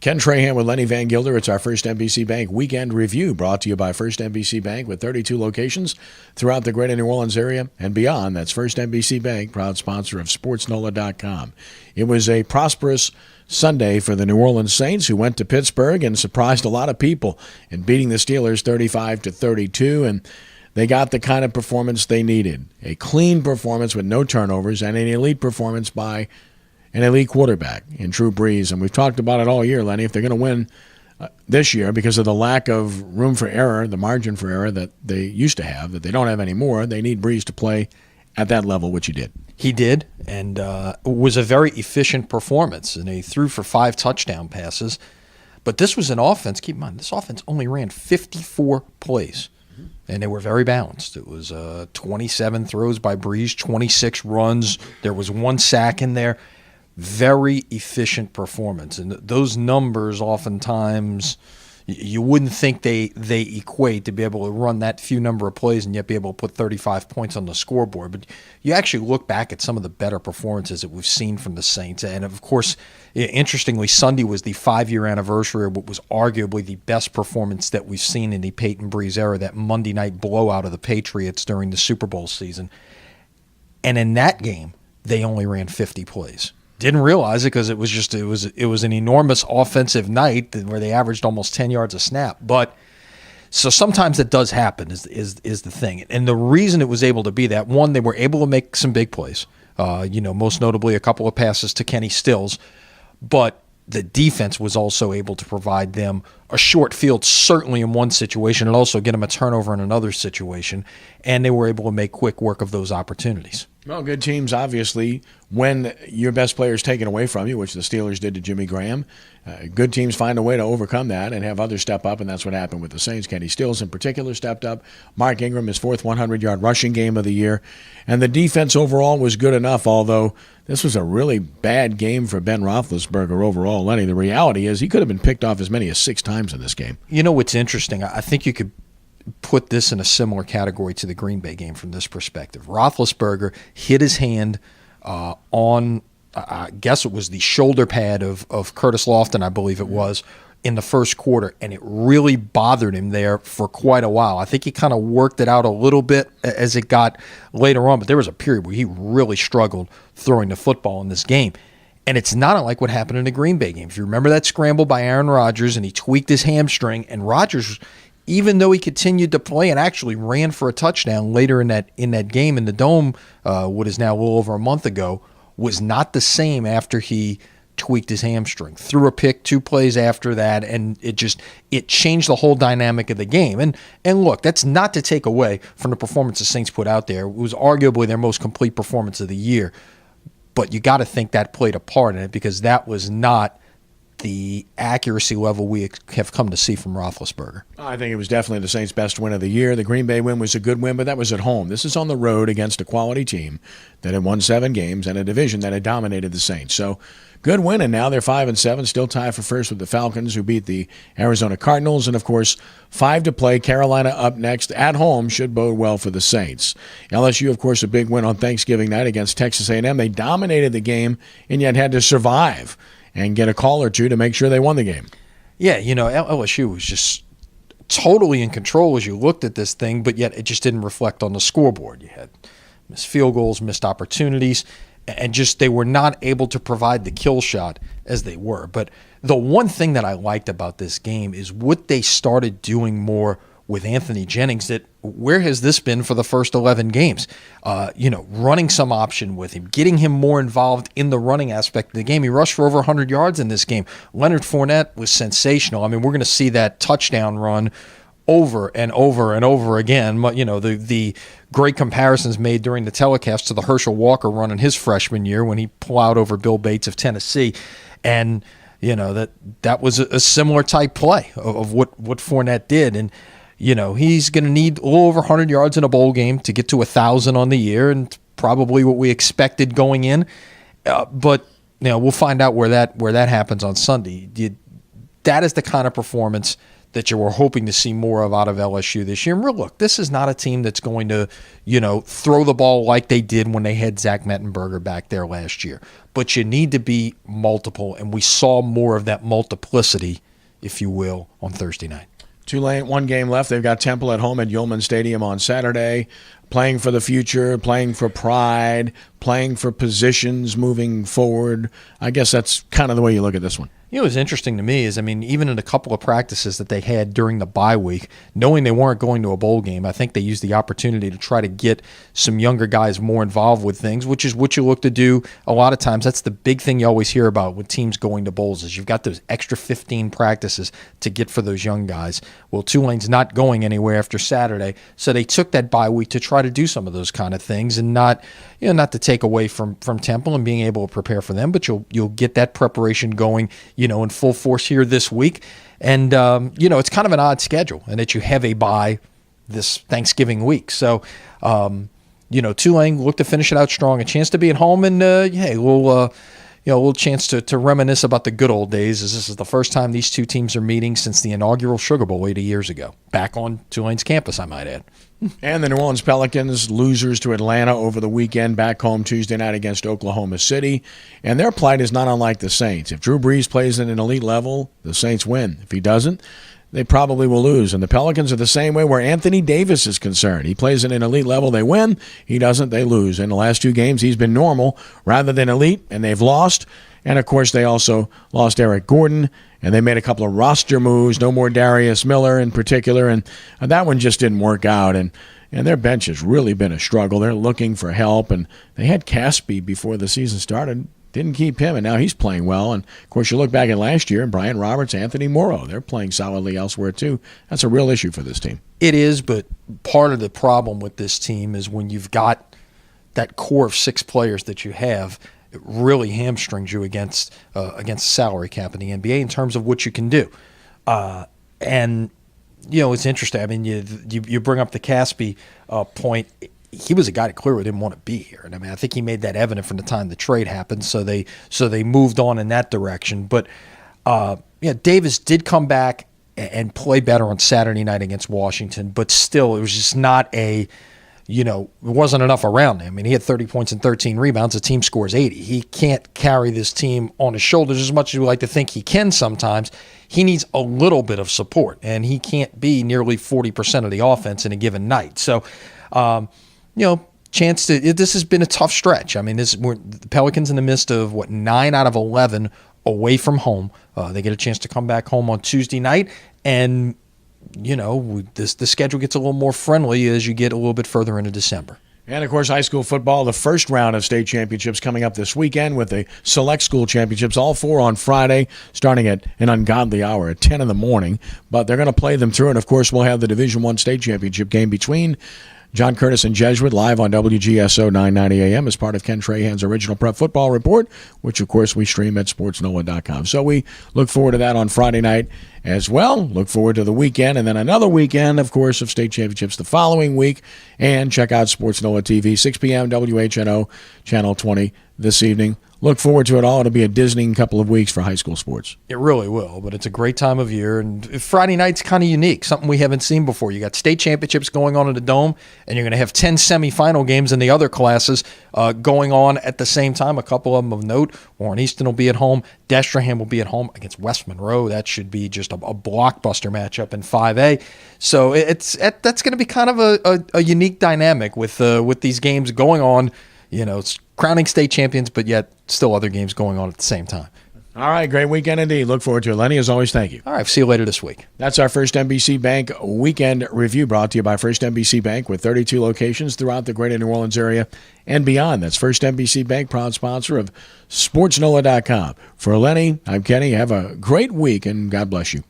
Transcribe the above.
Ken Trahan with Lenny Vangilder. It's our First NBC Bank Weekend Review, brought to you by First NBC Bank with 32 locations throughout the greater New Orleans area and beyond. That's First NBC Bank, proud sponsor of SportsNola.com. It was a prosperous Sunday for the New Orleans Saints, who went to Pittsburgh and surprised a lot of people in beating the Steelers 35-32, and they got the kind of performance they needed. A clean performance with no turnovers and an elite performance by an elite quarterback in Drew Brees. And we've talked about it all year, Lenny. If they're going to win this year, because of the lack of room for error, the margin for error that they used to have, that they don't have anymore, they need Brees to play at that level, which he did. He did, and it was a very efficient performance. And he threw for 5 touchdown passes. But this was an offense, keep in mind, this offense only ran 54 plays. And they were very balanced. It was 27 throws by Brees, 26 runs. There was 1 sack in there. Very efficient performance. And those numbers oftentimes you wouldn't think they equate to be able to run that few number of plays and yet be able to put 35 points on the scoreboard. But you actually look back at some of the better performances that we've seen from the Saints. And, of course, interestingly, Sunday was the 5-year anniversary of what was arguably the best performance that we've seen in the Peyton Brees era, that Monday night blowout of the Patriots during the Super Bowl season. And in that game, they only ran 50 plays. Didn't realize it because it was an enormous offensive night where they averaged almost 10 yards a snap. But so sometimes it does happen is the thing. And the reason it was able to be that, one, they were able to make some big plays. Most notably a couple of passes to Kenny Stills. But the defense was also able to provide them a short field, certainly in one situation, and also get them a turnover in another situation. And they were able to make quick work of those opportunities. Well, good teams, obviously, when your best player is taken away from you, which the Steelers did to Jimmy Graham, good teams find a way to overcome that and have others step up, and that's what happened with the Saints. Kenny Stills, in particular, stepped up. Mark Ingram, his 4th 100-yard rushing game of the year. And the defense overall was good enough, although this was a really bad game for Ben Roethlisberger overall. Lenny, the reality is he could have been picked off as many as 6 times in this game. You know what's interesting? I think you could put this in a similar category to the Green Bay game from this perspective. Roethlisberger hit his hand on, I guess it was the shoulder pad of Curtis Lofton, I believe it was, in the first quarter, and it really bothered him there for quite a while. I think he kind of worked it out a little bit as it got later on, but there was a period where he really struggled throwing the football in this game. And it's not unlike what happened in the Green Bay game. If you remember that scramble by Aaron Rodgers, and he tweaked his hamstring, and Rodgers, even though he continued to play and actually ran for a touchdown later in that game in the Dome, what is now a little over a month ago, was not the same after he tweaked his hamstring. Threw a pick 2 plays after that, and it changed the whole dynamic of the game. And look, that's not to take away from the performance the Saints put out there. It was arguably their most complete performance of the year. But you got to think that played a part in it, because that was not the accuracy level we have come to see from Roethlisberger. I think it was definitely the Saints' best win of the year. The Green Bay win was a good win, but that was at home. This is on the road against a quality team that had won 7 games and a division that had dominated the Saints. So good win, and now they're 5-7, still tied for first with the Falcons, who beat the Arizona Cardinals. And, of course, 5 to play. Carolina up next at home should bode well for the Saints. LSU, of course, a big win on Thanksgiving night against Texas A&M. They dominated the game and yet had to survive and get a call or two to make sure they won the game. Yeah, LSU was just totally in control as you looked at this thing, but yet it just didn't reflect on the scoreboard. You had missed field goals, missed opportunities, and just they were not able to provide the kill shot as they were. But the one thing that I liked about this game is what they started doing more with Anthony Jennings. That where has this been for the first 11 games? Running some option with him, getting him more involved in the running aspect of the game. He rushed for over 100 yards in this game. Leonard Fournette was sensational. I mean, we're going to see that touchdown run over and over and over again. The great comparisons made during the telecast to the Herschel Walker run in his freshman year when he plowed over Bill Bates of Tennessee. And, that was a similar type play of what Fournette did. And, he's going to need a little over 100 yards in a bowl game to get to 1,000 on the year, and probably what we expected going in. But we'll find out where that happens on Sunday. That is the kind of performance that you were hoping to see more of out of LSU this year. And look, this is not a team that's going to, throw the ball like they did when they had Zach Mettenberger back there last year. But you need to be multiple, and we saw more of that multiplicity, if you will, on Thursday night. Tulane, one game left. They've got Temple at home at Yulman Stadium on Saturday, playing for the future, playing for pride, playing for positions moving forward. I guess that's kind of the way you look at this one. What's interesting to me is, even in a couple of practices that they had during the bye week, knowing they weren't going to a bowl game, I think they used the opportunity to try to get some younger guys more involved with things, which is what you look to do a lot of times. That's the big thing you always hear about with teams going to bowls is you've got those extra 15 practices to get for those young guys. Well, Tulane's not going anywhere after Saturday, so they took that bye week to try to do some of those kind of things and not to take away from Temple and being able to prepare for them, but you'll get that preparation going, in full force here this week. And, it's kind of an odd schedule and that you have a bye this Thanksgiving week. So, Tulane look to finish it out strong, a chance to be at home, and, hey, a little chance to reminisce about the good old days, as this is the first time these two teams are meeting since the inaugural Sugar Bowl 80 years ago, back on Tulane's campus, I might add. And the New Orleans Pelicans, losers to Atlanta over the weekend, back home Tuesday night against Oklahoma City. And their plight is not unlike the Saints. If Drew Brees plays at an elite level, the Saints win. If he doesn't, they probably will lose. And the Pelicans are the same way where Anthony Davis is concerned. He plays at an elite level, they win. He doesn't, they lose. In the last two games, he's been normal rather than elite, and they've lost. And, of course, they also lost Eric Gordon, and they made a couple of roster moves, no more Darius Miller in particular, and that one just didn't work out. And their bench has really been a struggle. They're looking for help, and they had Caspi before the season started, didn't keep him, and now he's playing well. And, of course, you look back at last year, Brian Roberts, Anthony Morrow, they're playing solidly elsewhere too. That's a real issue for this team. It is, but part of the problem with this team is when you've got that core of 6 players that you have, it really hamstrings you against salary cap in the NBA in terms of what you can do. And it's interesting. You bring up the Caspi point. He was a guy that clearly didn't want to be here, and I think he made that evident from the time the trade happened. So they moved on in that direction. But Davis did come back and play better on Saturday night against Washington, but still, it was just not a. It wasn't enough around him. He had 30 points and 13 rebounds. The team scores 80. He can't carry this team on his shoulders as much as we like to think he can sometimes. He needs a little bit of support, and he can't be nearly 40% of the offense in a given night. So, this has been a tough stretch. The Pelicans in the midst of, 9 out of 11 away from home. They get a chance to come back home on Tuesday night, and the schedule gets a little more friendly as you get a little bit further into December. And, of course, high school football, the first round of state championships coming up this weekend with the select school championships, all 4 on Friday, starting at an ungodly hour at 10 in the morning. But they're going to play them through, and, of course, we'll have the Division I state championship game between John Curtis and Jesuit live on WGSO 990 AM as part of Ken Trahan's original Prep Football Report, which, of course, we stream at sportsnola.com. So we look forward to that on Friday night as well. Look forward to the weekend, and then another weekend, of course, of state championships the following week. And check out Sports NOLA TV, 6 p.m. WHNO, Channel 20 this evening. Look forward to it all. It'll be a dizzying couple of weeks for high school sports. It really will, but it's a great time of year. And Friday night's kind of unique, something we haven't seen before. You got state championships going on in the Dome, and you're going to have 10 semifinal games in the other classes going on at the same time. A couple of them of note. Warren Easton will be at home. Destrehan will be at home against West Monroe. That should be just a blockbuster matchup in 5A. So that's going to be kind of a unique dynamic with these games going on. It's crowning state champions, but yet still other games going on at the same time. All right, great weekend indeed. Look forward to it. Lenny, as always, thank you. All right, see you later this week. That's our First NBC Bank Weekend Review, brought to you by First NBC Bank with 32 locations throughout the greater New Orleans area and beyond. That's First NBC Bank, proud sponsor of SportsNOLA.com. For Lenny, I'm Kenny. Have a great week, and God bless you.